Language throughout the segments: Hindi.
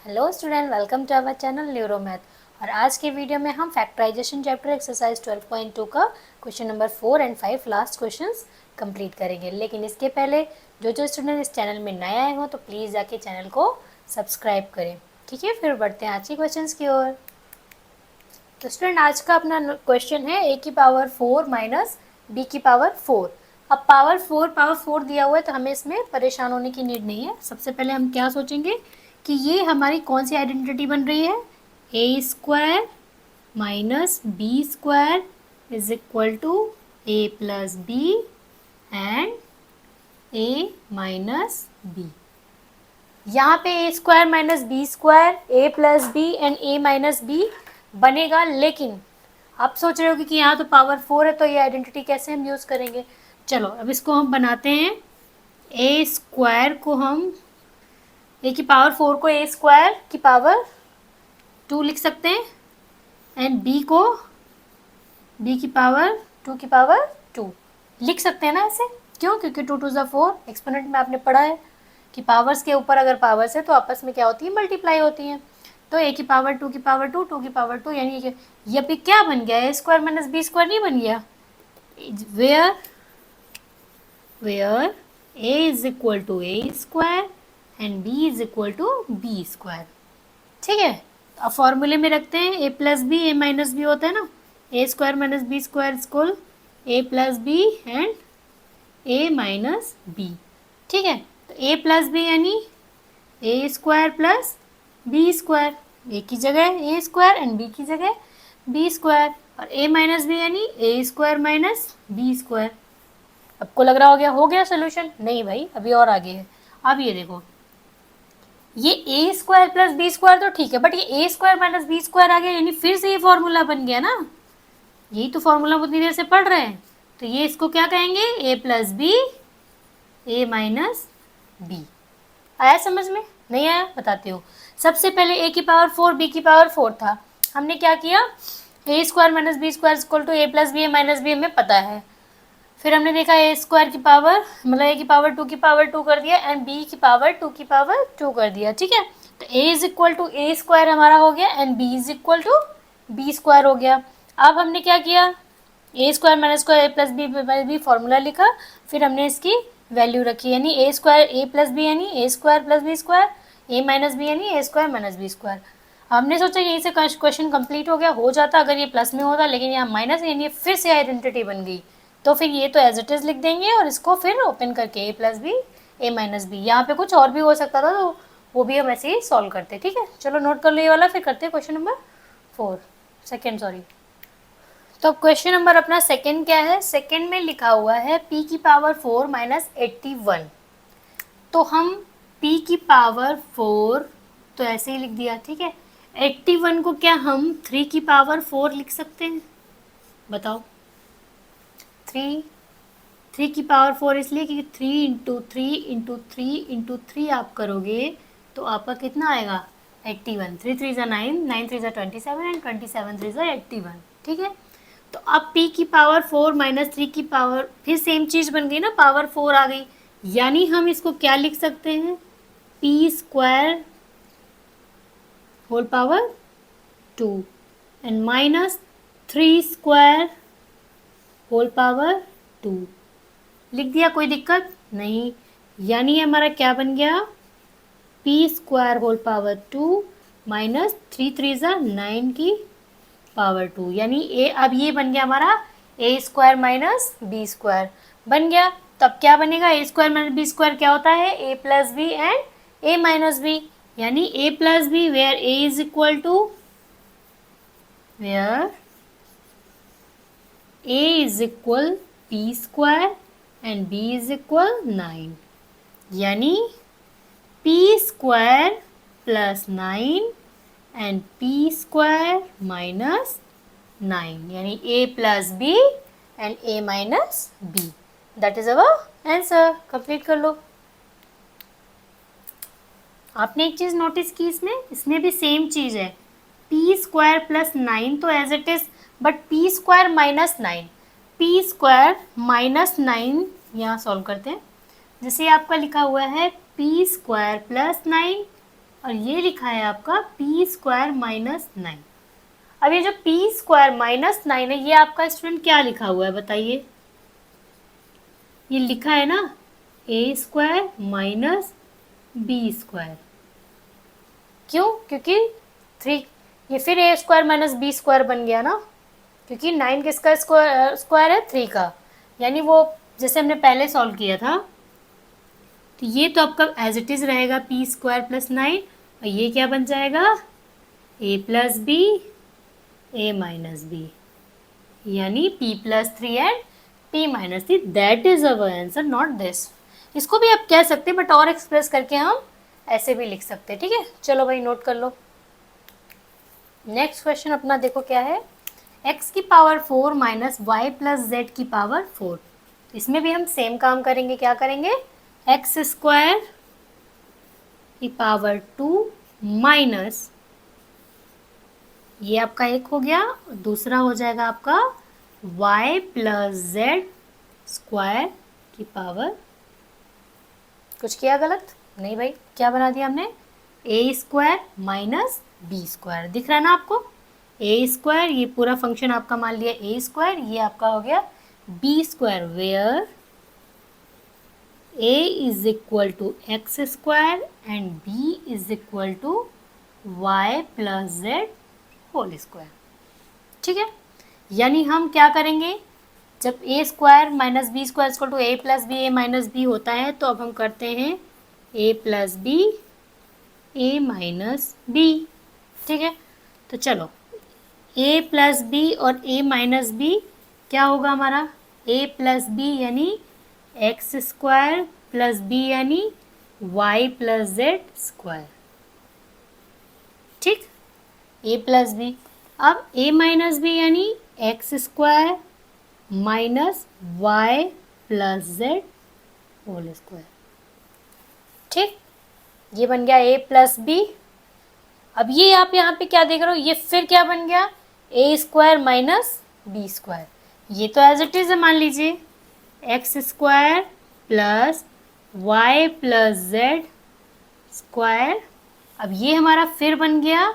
Hello student, welcome to our channel Neuro Math. और आज के वीडियो में हम फैक्टराइजेशन चैप्टर एक्सरसाइज 12.2 का question number 4 and 5 last questions complete करेंगे। लेकिन इसके पहले जो स्टूडेंट इस चैनल में नए आए हो तो प्लीज़ जाके चैनल को सब्सक्राइब करें। ठीक है, फिर बढ़ते हैं आज के क्वेश्चन की ओर। तो स्टूडेंट, आज का अपना क्वेश्चन है a की पावर 4 माइनस बी की पावर 4। अब पावर 4 दिया हुआ है तो हमें इसमें परेशान होने की नीड नहीं है। सबसे पहले हम क्या सोचेंगे कि ये हमारी कौन सी आइडेंटिटी बन रही है। A square minus B square is equal to A plus B and A minus B. यहाँ पे ए square minus B square, A plus B and A minus B बनेगा। लेकिन आप सोच रहे हो कि यहाँ तो पावर 4 है तो ये आइडेंटिटी कैसे हम यूज़ करेंगे। चलो अब इसको हम बनाते हैं। ए स्क्वायर को हम ए की पावर 4 को ए स्क्वायर की पावर 2 लिख सकते हैं एंड बी को बी की पावर 2 की पावर 2 लिख सकते हैं ना ऐसे। क्यों? क्योंकि 2 2 ज़ा 4 एक्सपोनेंट में आपने पढ़ा है कि पावर्स के ऊपर अगर पावर्स है तो आपस में क्या होती है, मल्टीप्लाई होती हैं। तो ए की पावर 2 की पावर 2 2 की पावर 2 यानी ये भी क्या बन गया, A square minus B square नहीं बन गया। Where A is equal to A square and B is equal to B square. ठीक है, अब फॉर्मूले में रखते हैं ए प्लस बी ए माइनस बी होता है ना। A square minus B square equal A plus B and A minus B. ठीक है, तो ए प्लस बी यानी ए square plus B square, A की जगह ए स्क्वायर एंड बी की जगह बी स्क्वायर, और ए माइनस बी यानी ए स्क्वायर माइनस बी स्क्वायर। आपको लग रहा हो गया सोल्यूशन? नहीं भाई, अभी और आगे है। अब ये देखो, ये ए स्क्वायर प्लस बी स्क्वायर तो ठीक है, बट ये ए स्क्वायर माइनस बी स्क्वायर आ गया यानी फिर से ये फॉर्मूला बन गया ना। यही तो फॉर्मूला उतनी देर से पढ़ रहे हैं। तो ये इसको क्या कहेंगे, ए प्लस बी ए माइनस बी। आया समझ में? नहीं आया? बताती हूँ। सबसे पहले ए की पावर 4 बी की पावर 4 था। हमने क्या किया, A square minus B square equal to A plus B A minus B हमें पता है। फिर हमने देखा ए स्क्वायर की पावर मतलब ए की पावर 2 की पावर 2 कर दिया एंड बी की पावर 2 की पावर 2 कर दिया। ठीक है, तो A is equal to A square हमारा हो गया and B is equal to B square हो गया। अब हमने क्या किया, A square minus square A plus B formula लिखा, फिर हमने इसकी वैल्यू रखी यानी ए स्क्वायर ए प्लस बी यानी ए square plus B square, A minus B यानी ए स्क्वायर माइनस बी स्क्वायर। हमने सोचा यहीं से क्वेश्चन कंप्लीट हो गया, हो जाता अगर ये प्लस में होता, लेकिन यहाँ माइनस यानी फिर से आइडेंटिटी बन गई। तो फिर ये तो एज इट इज़ लिख देंगे और इसको फिर ओपन करके ए प्लस बी ए माइनस बी। यहाँ पे कुछ और भी हो सकता था तो वो भी हम ऐसे ही सॉल्व करते। ठीक है, चलो नोट कर लो ये वाला, फिर करते हैं क्वेश्चन नंबर 4 सेकेंड सॉरी। तो क्वेश्चन नंबर अपना सेकेंड क्या है, सेकेंड में लिखा हुआ है p की पावर 4 माइनस 81। तो हम p की पावर 4 तो ऐसे ही लिख दिया। ठीक है, 81 को क्या हम 3 की पावर 4 लिख सकते हैं? बताओ। 3 की पावर 4 इसलिए कि 3 इंटू 3 इंटू 3 इंटू 3 आप करोगे तो आपका कितना आएगा, 81। 3 3 ज़ा 9, 9 3 ज़ा 27 एंड 27 3 ज़ा 81। ठीक है, तो अब p की पावर 4 माइनस 3 की पावर फिर सेम चीज़ बन गई ना, पावर 4 आ गई, यानी हम इसको क्या लिख सकते हैं, p square whole power 2 and minus 3 square whole power 2 लिख दिया। कोई दिक्कत नहीं, यानी हमारा क्या बन गया, p square whole power 2 minus 3 3 ज़ा 9 की पावर 2 यानी ए। अब ये बन गया हमारा ए स्क्वायर माइनस बी स्क्वायर बन गया। तब क्या बनेगा, A square minus B square क्या होता है, A plus B and A minus B, यानी ए plus B where A is equal to where a is equal p square and b is equal 9, यानी p square plus 9 and p square minus 9 यानी a plus b and a minus b। That is our answer। Complete कर लो। आपने एक चीज़ नोटिस की इसमें भी सेम चीज़ है, p स्क्वायर प्लस 9 तो as it is, but p square minus 9, p square minus 9 यहाँ सॉल्व करते हैं। जैसे आपका लिखा हुआ है p स्क्वायर प्लस 9 और ये लिखा है आपका पी स्क्वायर माइनस 9। अब ये जो पी स्क्वायर माइनस 9 है, ये आपका स्टूडेंट क्या लिखा हुआ है बताइए? ये लिखा है ना A square minus B square. क्यों? क्योंकि 3, ये फिर ए स्क्वायर माइनस बी स्क्वायर बन गया ना, क्योंकि 9 किसका स्क्वायर है? 3 का, यानी वो जैसे हमने पहले सॉल्व किया था। तो ये तो आपका एज इट इज रहेगा पी स्क्वायर प्लस 9, और ये क्या बन जाएगा? ए प्लस बी ए माइनस बी, यानी p plus 3 and p minus 3। That is our answer, not this. इसको भी आप कह सकते हैं, बट और एक्सप्रेस करके हम ऐसे भी लिख सकते हैं। ठीक है, चलो भाई नोट कर लो। नेक्स्ट क्वेश्चन अपना देखो क्या है, x की power 4 minus Y plus z की पावर 4। इसमें भी हम सेम काम करेंगे। क्या करेंगे? एक्स स्क्वायर की पावर 2 माइनस, ये आपका एक हो गया, दूसरा हो जाएगा आपका y प्लस जेड स्क्वायर की पावर। कुछ किया गलत? नहीं भाई, क्या बना दिया हमने? ए स्क्वायर माइनस बी स्क्वायर। दिख रहा है ना आपको? ए स्क्वायर, ये पूरा फंक्शन आपका मान लिया ए स्क्वायर, ये आपका हो गया B square, where A is equal to X square and B is equal to Y plus Z whole square. ठीक है, यानी हम क्या करेंगे, जब A square minus B square equal to A plus B A minus B होता है, तो अब हम करते हैं ए प्लस बी ए माइनस बी। ठीक है, तो चलो ए प्लस बी और ए माइनस बी क्या होगा हमारा? ए प्लस बी यानी एक्स स्क्वायर प्लस बी यानी वाई प्लस जेड स्क्वायर। ठीक, ए प्लस बी। अब ए माइनस बी यानी x square minus Y plus Z whole square. ठीक, ये बन गया ए प्लस बी। अब ये आप यहाँ पे क्या देख रहे हो, ये फिर क्या बन गया? A square minus B square. ये तो एज इट इज है, मान लीजिए X square plus Y plus Z square. अब ये हमारा फिर बन गया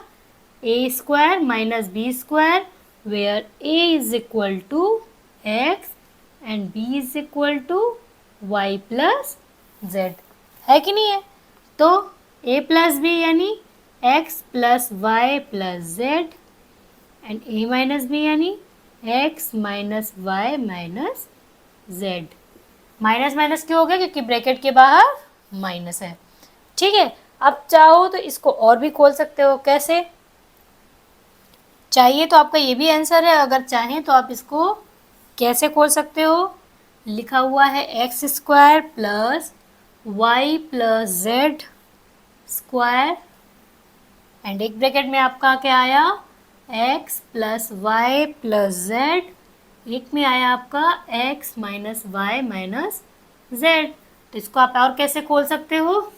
A square minus B square, where A is equal to X and B is equal to Y plus Z. है कि नहीं है? तो ए प्लस बी यानी X plus Y plus Z and A minus B यानी X minus Y minus z. Minus minus क्यों हो गया? क्योंकि ब्रैकेट के बाहर माइनस है। ठीक है, अब चाहो तो इसको और भी खोल सकते हो। कैसे? चाहिए तो आपका ये भी आंसर है, अगर चाहें तो आप इसको कैसे खोल सकते हो? लिखा हुआ है X square plus Y plus Z square, and एक ब्रैकेट में आपका क्या आया? X plus Y plus Z, एक में आया आपका X minus Y minus Z. तो इसको आप और कैसे खोल सकते हो?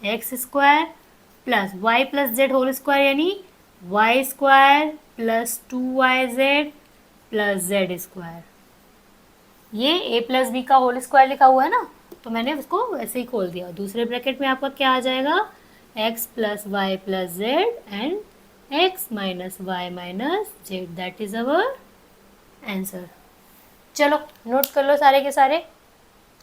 X square plus Y plus Z whole square यानी Y square plus 2yz plus Z square. ये ए प्लस बी का होल स्क्वायर लिखा हुआ है ना, तो मैंने उसको वैसे ही खोल दिया। दूसरे ब्रैकेट में आपका क्या आ जाएगा? X plus Y plus Z and x minus Y minus z. That is our answer. चलो नोट कर लो सारे के सारे।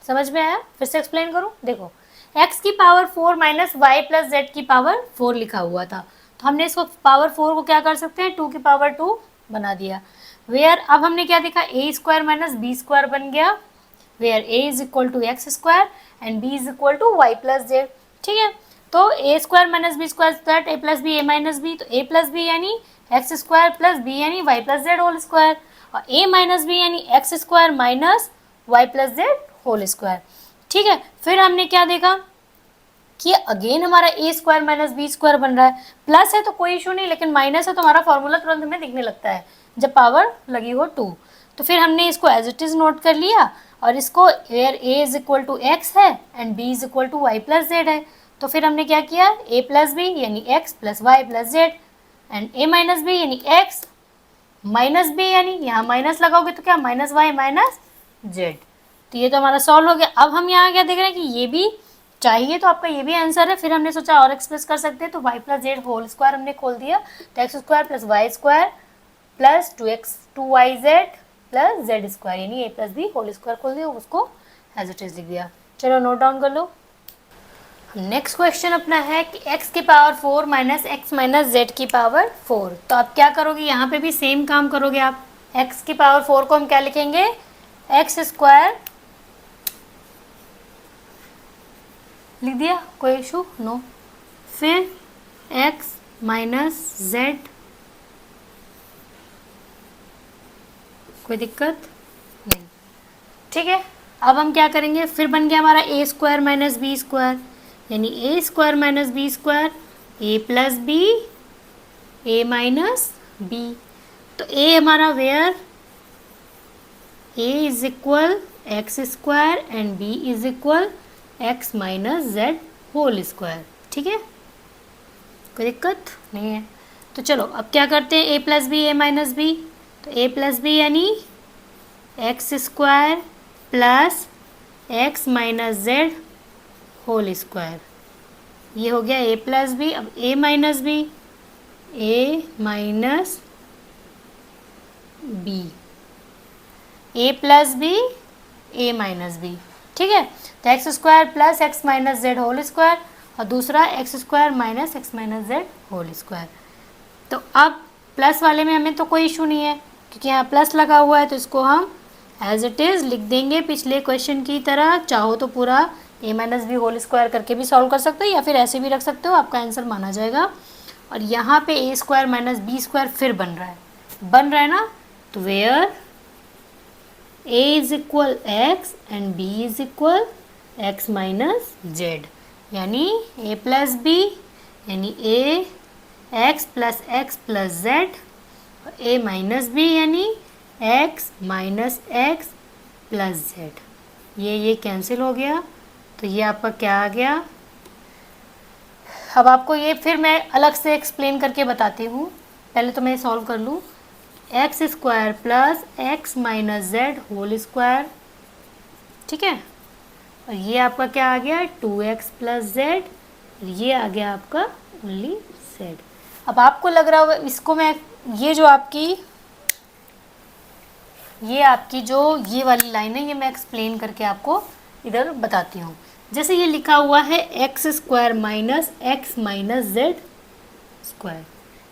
समझ में आया? फिर से एक्सप्लेन करूँ? देखो, x की power 4 minus Y plus z की पावर 4 लिखा हुआ था, तो हमने इसको पावर 4 को क्या कर सकते हैं? 2 की पावर 2 बना दिया। वेयर अब हमने क्या देखा? A square minus B square बन गया, where A is equal to X square and B is equal to Y plus Z. ठीक है, तो A square minus B square that A plus B A minus B, तो ए प्लस बी यानी एक्स स्क्वायर प्लस बी यानी Y plus Z whole square, और ए माइनस बी यानी x square minus Y plus Z whole square. ठीक है, फिर हमने क्या देखा कि अगेन हमारा ए स्क्वायर माइनस बी स्क्वायर बन रहा है। प्लस है तो कोई इशू नहीं, लेकिन माइनस है तो हमारा फॉर्मूला तुरंत हमें दिखने लगता है जब पावर लगी हो 2। तो फिर हमने इसको एज इट इज नोट कर लिया, और इसको where A is equal to X है and B is equal to Y plus Z है, तो फिर हमने क्या किया? ए प्लस बी यानी X plus Y plus Z and A minus B यानी एक्स माइनस बी यानी यहाँ माइनस लगाओगे तो क्या? Minus Y minus Z. तो ये तो हमारा सॉल्व हो गया। अब हम यहाँ क्या देख रहे हैं कि ये भी चाहिए तो आपका ये भी आंसर है, फिर हमने सोचा और एक्सप्रेस कर सकते हैं, तो y plus Z whole square हमने खोल दिया, तो x square plus y square plus 2y z plus Z square, यानी a plus B whole square खोल दिया, उसको एज इट इज लिख दिया। चलो नोट डाउन कर लो। नेक्स्ट क्वेश्चन अपना है कि x की power 4 minus x minus Z की पावर 4। तो आप क्या करोगे, यहाँ पे भी सेम काम करोगे आप। x की पावर 4 को हम क्या लिखेंगे, एक्स स्क्वायर, लिख दिया, कोई इशू नो, फिर x माइनस जेड, कोई दिक्कत नहीं, ठीक है। अब हम क्या करेंगे, फिर बन गया हमारा ए स्क्वायर माइनस बी स्क्वायर, यानी ए स्क्वायर माइनस बी स्क्वायर, ए प्लस बी, ए माइनस बी। तो ए हमारा where, A is equal x square and B is equal x minus z whole square, ठीक है, कोई दिक्कत नहीं है। तो चलो अब क्या करते हैं, ए प्लस बी, ए माइनस बी, तो ए प्लस बी यानी x square plus x minus z whole square, ये हो गया ए प्लस बी। अब a minus b, A minus b, a plus B, A minus B, ठीक है। तो x square plus x minus z whole square, और दूसरा x square minus x minus z whole square. तो अब प्लस वाले में हमें तो कोई इशू नहीं है, क्योंकि यहाँ प्लस लगा हुआ है, तो इसको हम एज इट इज़ लिख देंगे पिछले क्वेश्चन की तरह। चाहो तो पूरा ए माइनस बी होल स्क्वायर करके भी सॉल्व कर सकते हो, या फिर ऐसे भी रख सकते हो, आपका आंसर माना जाएगा। और यहाँ पे ए स्क्वायर माइनस बी स्क्वायर फिर बन रहा है ना, तो where A is equal x and B is equal x minus z, यानी ए प्लस बी यानी ए एक्स प्लस जेड, और ए माइनस बी यानी X minus x plus Z. ये कैंसिल हो गया, तो ये आपका क्या आ गया। अब आपको ये फिर मैं अलग से एक्सप्लेन करके बताती हूँ, पहले तो मैं सॉल्व कर लूँ। X square plus x minus z whole square, ठीक है, और ये आपका क्या आ गया, 2x प्लस जेड, ये आ गया आपका ओनली जेड। अब आपको लग रहा होगा इसको मैं, ये जो आपकी ये वाली लाइन है, ये मैं एक्सप्लेन करके आपको इधर बताती हूँ। जैसे ये लिखा हुआ है X square minus x minus Z square,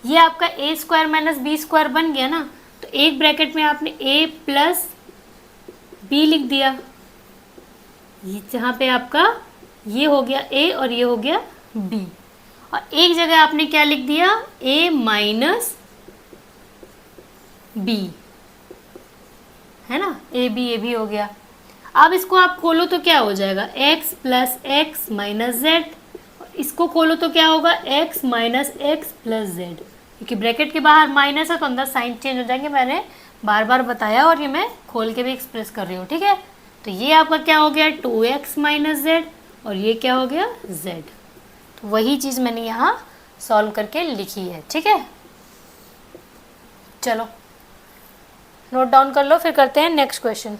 ये आपका ए स्क्वायर माइनस बी स्क्वायर बन गया ना, तो एक ब्रैकेट में आपने ए प्लस बी लिख दिया, ये जहाँ पे आपका ये हो गया ए और ये हो गया बी, और एक जगह आपने क्या लिख दिया, ए माइनस बी, है ना, ए बी हो गया। अब इसको आप खोलो तो क्या हो जाएगा, x plus x minus Z, इसको खोलो तो क्या होगा, x minus x plus Z, क्योंकि ब्रैकेट के बाहर माइनस है तो अंदर साइन चेंज हो जाएंगे, मैंने बार बार बताया और ये मैं खोल के भी एक्सप्रेस कर रही हूँ, ठीक है। तो ये आपका क्या हो गया, 2x माइनस जेड, और ये क्या हो गया, z। तो वही चीज़ मैंने यहाँ सॉल्व करके लिखी है, ठीक है। चलो नोट डाउन कर लो, फिर करते हैं नेक्स्ट क्वेश्चन।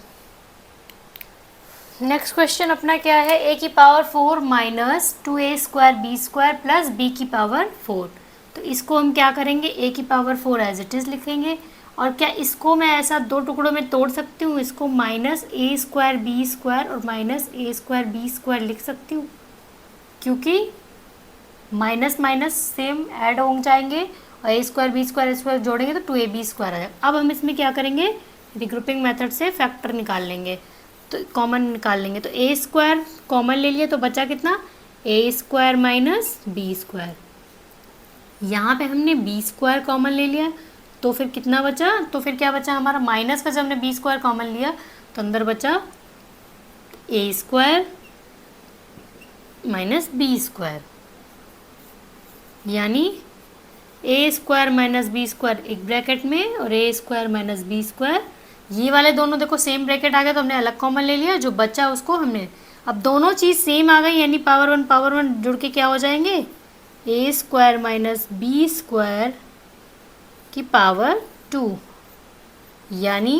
नेक्स्ट क्वेश्चन अपना क्या है, ए की power 4 minus 2a square b square plus b की पावर 4। तो इसको हम क्या करेंगे, ए की पावर 4 एज इट इज़ लिखेंगे, और क्या इसको मैं ऐसा दो टुकड़ों में तोड़ सकती हूँ, इसको माइनस ए स्क्वायर बी स्क्वायर और माइनस ए स्क्वायर बी स्क्वायर लिख सकती हूँ, क्योंकि माइनस माइनस सेम ऐड हो जाएंगे, और ए स्क्वायर जोड़ेंगे तो 2ab स्क्वायर आ जाएगा। अब हम इसमें क्या करेंगे, रिग्रुपिंग मेथड से फैक्टर निकाल लेंगे, तो कॉमन निकाल लेंगे। तो ए स्क्वायर कॉमन ले लिया, तो बचा कितना, ए स्क्वायर माइनस बी स्क्वायर। यहाँ पे हमने बी स्क्वायर कॉमन ले लिया, तो फिर कितना बचा, तो फिर क्या बचा हमारा, माइनस का जब हमने बी स्क्वायर कॉमन लिया तो अंदर बचा ए स्क्वायर माइनस बी स्क्वायर, यानी ए स्क्वायर माइनस बी स्क्वायर एक ब्रैकेट में, और ए स्क्वायर माइनस बी स्क्वायर, ये वाले दोनों देखो सेम ब्रैकेट आ गया, तो हमने अलग कॉमन ले लिया, जो बचा उसको हमने, अब दोनों चीज़ सेम आ गई, यानी पावर वन जुड़ के क्या हो जाएंगे, ए स्क्वायर माइनस बी स्क्वायर की पावर 2, यानी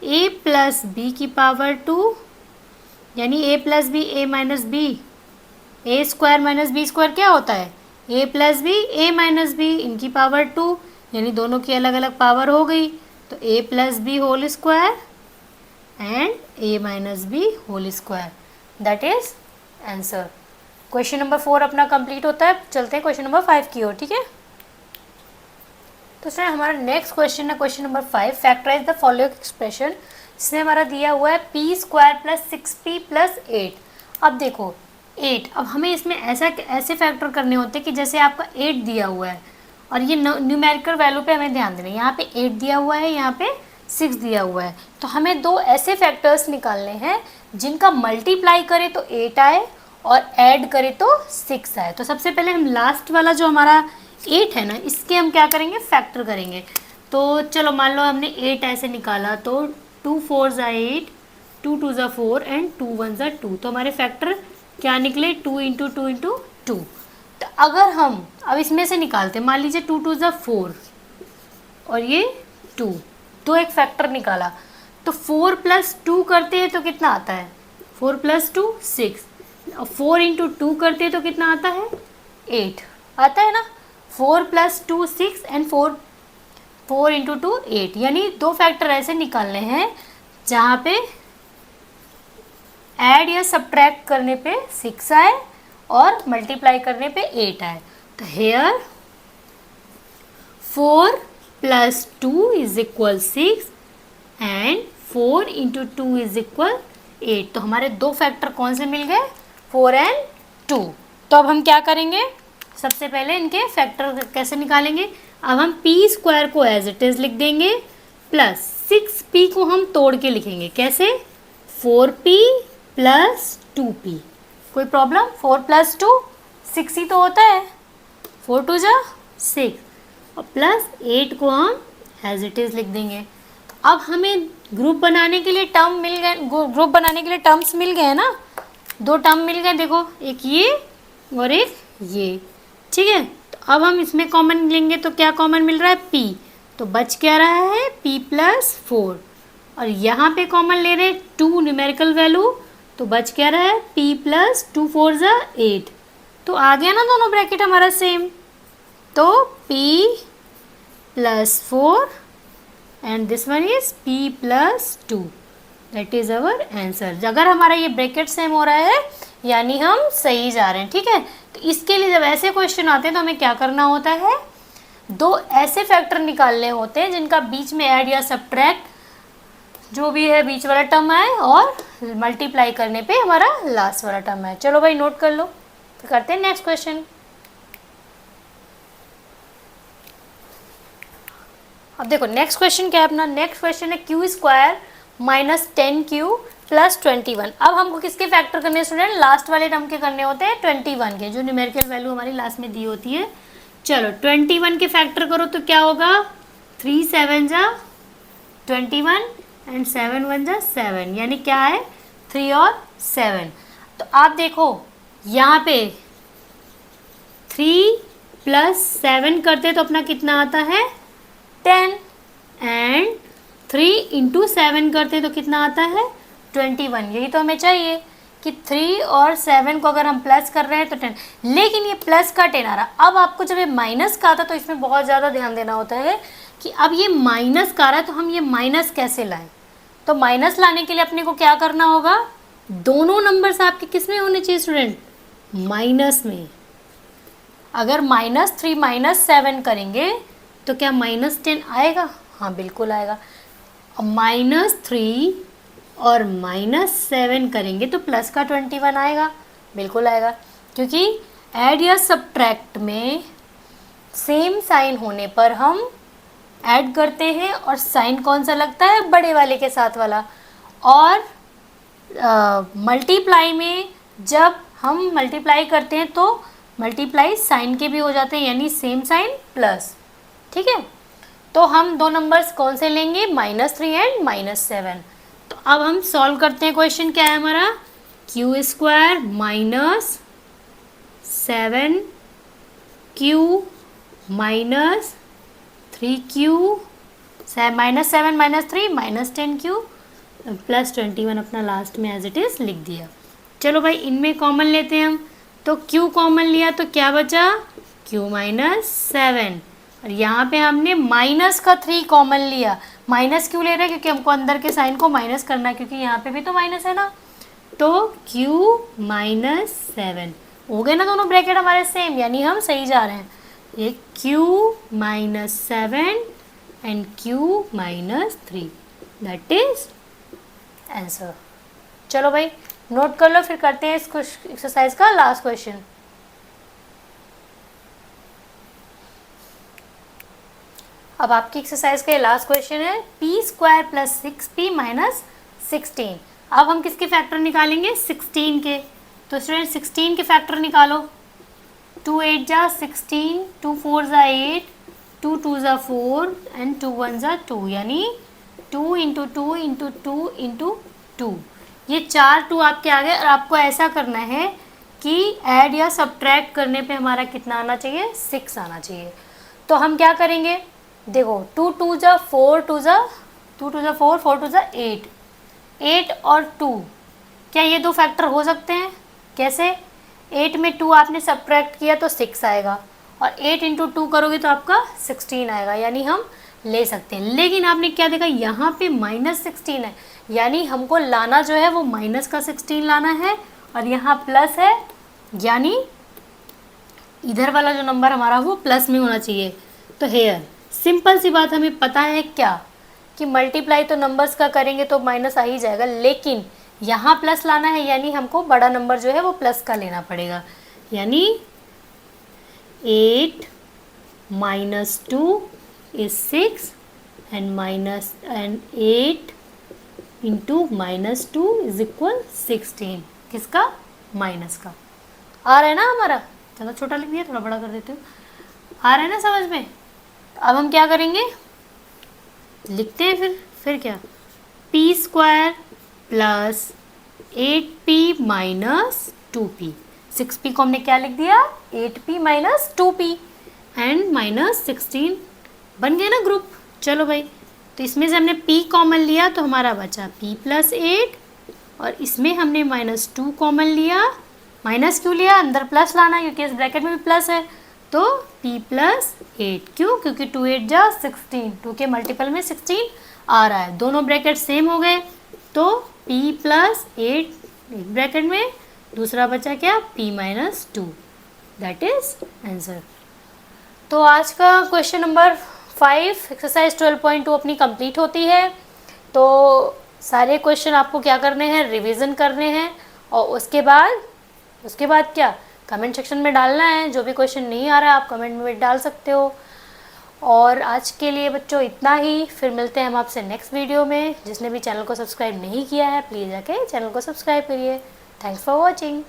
ए प्लस बी की पावर 2, यानी ए प्लस बी ए माइनस बी ए स्क्वायर माइनस बी स्क्वायर क्या होता है, A plus B, A minus B, इनकी पावर 2, यानी दोनों की अलग अलग पावर हो गई, तो ए plus B whole square and A minus B whole square, that is answer. Question number 4 अपना कंप्लीट होता है। चलते हैं क्वेश्चन नंबर 5 की ओर, ठीक है। तो सर हमारा नेक्स्ट क्वेश्चन है question number 5, factorise the following expression. इसमें हमारा दिया हुआ है P square plus 6p plus 8। अब देखो 8, अब हमें इसमें ऐसे फैक्टर करने होते हैं कि जैसे आपका 8 दिया हुआ है और ये न्यूमेरिकल वैल्यू पे हमें ध्यान देना है, यहाँ पे 8 दिया हुआ है, यहाँ पे 6 दिया हुआ है, तो हमें दो ऐसे फैक्टर्स निकालने हैं जिनका मल्टीप्लाई करें तो 8 आए और ऐड करें तो 6 आए। तो सबसे पहले हम लास्ट वाला जो हमारा 8 है ना, इसके हम क्या करेंगे, फैक्टर करेंगे। तो चलो मान लो हमने 8 ऐसे निकाला, तो 2 4 ज़ा 8, 2 2 ज़ा 4 एंड 2 1 ज़ा 2, तो हमारे फैक्टर क्या निकले, 2 इंटू 2 इंटू 2। तो अगर हम अब इसमें से निकालते, मान लीजिए 2 2 ज़ा 4 और ये 2, तो एक फैक्टर निकाला, तो 4 प्लस 2 करते हैं तो कितना आता है, 4 प्लस 2 6, और 4 इंटू 2 करते हैं तो कितना आता है, 8 आता है ना। 4 प्लस 2 6 एंड 4 इंटू 2 8, यानी दो फैक्टर ऐसे निकालने हैं जहाँ पे ऐड या सब्ट्रैक्ट करने पे 6 आए और मल्टीप्लाई करने पे 8 आए। तो here 4 plus 2 is equal 6 and 4 into 2 is equal 8। तो हमारे दो फैक्टर कौन से मिल गए, 4 एंड 2। तो अब हम क्या करेंगे, सबसे पहले इनके फैक्टर कैसे निकालेंगे। अब हम पी स्क्वायर को एज इट इज लिख देंगे, प्लस 6p को हम तोड़ के लिखेंगे, कैसे, 4p प्लस 2p। कोई प्रॉब्लम, 4 प्लस 2 6 ही तो होता है, 4 2 जा 6, और प्लस 8 को हम एज इट इज लिख देंगे। अब हमें ग्रुप बनाने के लिए टर्म मिल गए, ग्रुप बनाने के लिए टर्म्स मिल गए ना, दो टर्म मिल गए, देखो एक ये और एक ये, ठीक है। तो अब हम इसमें कॉमन लेंगे तो क्या कॉमन मिल रहा है, p, तो बच क्या रहा है p प्लस 4, और यहाँ पे कॉमन ले रहे हैं 2 न्यूमेरिकल वैल्यू, तो बच क्या रहा है p प्लस 2 4 ज़ा 8। तो आ गया ना दोनों ब्रैकेट हमारा सेम, तो p plus 4 and this one is p plus 2, that is our answer. अगर हमारा ये ब्रैकेट सेम हो रहा है यानी हम सही जा रहे हैं, ठीक है। तो इसके लिए जब ऐसे क्वेश्चन आते हैं तो हमें क्या करना होता है, दो ऐसे फैक्टर निकालने होते हैं जिनका बीच में ऐड या सब्ट्रैक्ट जो भी है बीच वाला टर्म आए और मल्टीप्लाई करने पे हमारा लास्ट वाला टर्म आए। चलो भाई नोट कर लो, तो करते हैं नेक्स्ट क्वेश्चन। अब देखो नेक्स्ट क्वेश्चन क्या है अपना, नेक्स्ट क्वेश्चन है Q square minus 10q plus 21। अब हमको किसके फैक्टर करने हैं स्टूडेंट, लास्ट वाले टर्म के करने होते हैं 21 के, जो न्यूमेरिकल वैल्यू हमारी लास्ट में दी होती है। चलो 21 के फैक्टर करो तो क्या होगा, 3 7 जा 21 एंड 7 1 जा 7, यानी क्या है 3 और 7। तो आप देखो यहाँ पे 3 प्लस 7 करते तो अपना कितना आता है 10, एंड 3 इंटू 7 करते तो कितना आता है 21। यही तो हमें चाहिए कि 3 और 7 को अगर हम प्लस कर रहे हैं तो 10, लेकिन ये प्लस का 10 आ रहा। अब आपको जब ये माइनस का आता तो इसमें बहुत ज़्यादा ध्यान देना होता है कि अब ये माइनस का आ रहा है तो हम ये माइनस कैसे लाएं। तो माइनस लाने के लिए अपने को क्या करना होगा, दोनों नंबर्स आपके किस में होने चाहिए स्टूडेंट, माइनस में। अगर -3 -7 करेंगे तो क्या -10 आएगा, हाँ बिल्कुल आएगा। -3 और -7 करेंगे तो प्लस का 21 आएगा, बिल्कुल आएगा, क्योंकि ऐड या सब्ट्रैक्ट में सेम साइन होने पर हम ऐड करते हैं और साइन कौन सा लगता है, बड़े वाले के साथ वाला। और मल्टीप्लाई में जब हम मल्टीप्लाई करते हैं तो मल्टीप्लाई साइन के भी हो जाते हैं, यानी सेम साइन प्लस, ठीक है। तो हम दो नंबर्स कौन से लेंगे, -3 एंड -7। तो अब हम सॉल्व करते हैं। क्वेश्चन क्या है हमारा, Q square minus 7q minus 3q, -7 -3 -10q plus 21 अपना लास्ट में एज इट इज़ लिख दिया। चलो भाई इनमें कॉमन लेते हैं हम, तो q कॉमन लिया तो क्या बचा, q माइनस 7। और यहाँ पे हमने माइनस का 3 कॉमन लिया। माइनस क्यों ले रहे हैं, क्योंकि हमको अंदर के साइन को माइनस करना है, क्योंकि यहाँ पे भी तो माइनस है ना। तो q माइनस 7 हो गए ना, दोनों ब्रैकेट हमारे सेम, यानी हम सही जा रहे हैं। ये q minus 7 and q minus 3, that is answer. चलो भाई नोट कर लो, फिर करते हैं इस एक्सरसाइज का लास्ट क्वेश्चन। अब आपकी एक्सरसाइज का लास्ट क्वेश्चन है P square plus 6p minus 16। अब हम किसके फैक्टर निकालेंगे, 16 के। तो स्टूडेंट 16 के फैक्टर निकालो। 2 8 जा 16, 2 4 जा 8, 2 2 जा 4 एंड 2 1 जा 2, यानी 2 इंटू 2 इंटू 2 इंटू 2। ये 4 2 आपके आ गए। और आपको ऐसा करना है कि ऐड या सब्ट्रैक्ट करने पे हमारा कितना आना चाहिए, 6 आना चाहिए। तो हम क्या करेंगे, देखो 2 2 जा 4, 2 जा 4, 4 2 जा 8, 8 और 2, क्या ये दो फैक्टर हो सकते हैं? कैसे? 8 में 2 आपने सब्ट्रैक्ट किया तो 6 आएगा, और 8 इंटू 2 करोगे तो आपका 16 आएगा, यानी हम ले सकते हैं। लेकिन आपने क्या देखा, यहाँ पे माइनस 16 है, यानी हमको लाना जो है वो माइनस का 16 लाना है, और यहाँ प्लस है, यानी इधर वाला जो नंबर हमारा वो प्लस में होना चाहिए। तो हेयर सिंपल सी बात हमें पता है क्या, कि मल्टीप्लाई तो नंबर्स का करेंगे तो माइनस आ ही जाएगा, लेकिन यहाँ प्लस लाना है, यानी हमको बड़ा नंबर जो है वो प्लस का लेना पड़ेगा। यानी 8 minus 2 is 6 and 8 into minus 2 is equal 16। किसका? माइनस का। आ रहा है ना हमारा? चलो छोटा लिख दिया, थोड़ा बड़ा कर देती हूँ। आ रहा है ना समझ में? अब हम क्या करेंगे, लिखते हैं फिर क्या, P square plus 8p minus 2p। 6p को हमने क्या लिख दिया, 8p minus 2p and minus 16 बन गया ना ग्रुप। चलो भाई, तो इसमें से हमने p कॉमन लिया तो हमारा बचा p प्लस 8, और इसमें हमने माइनस 2 कॉमन लिया। माइनस क्यों लिया, अंदर प्लस लाना, क्योंकि इस ब्रैकेट में भी प्लस है। तो p प्लस 8, क्यों? क्योंकि 2 8 जा 16, 2 के मल्टीपल में 16 आ रहा है। दोनों ब्रैकेट सेम हो गए, तो p प्लस 8 एक ब्रैकेट में, दूसरा बचा क्या, p minus 2, that is answer. तो आज का क्वेश्चन नंबर 5 एक्सरसाइज 12.2 अपनी कंप्लीट होती है। तो सारे क्वेश्चन आपको क्या करने हैं, रिवीजन करने हैं, और उसके बाद क्या, कमेंट सेक्शन में डालना है। जो भी क्वेश्चन नहीं आ रहा है आप कमेंट में डाल सकते हो। और आज के लिए बच्चों इतना ही, फिर मिलते हैं हम आपसे नेक्स्ट वीडियो में। जिसने भी चैनल को सब्सक्राइब नहीं किया है प्लीज़ जाके चैनल को सब्सक्राइब करिए। Thanks for watching.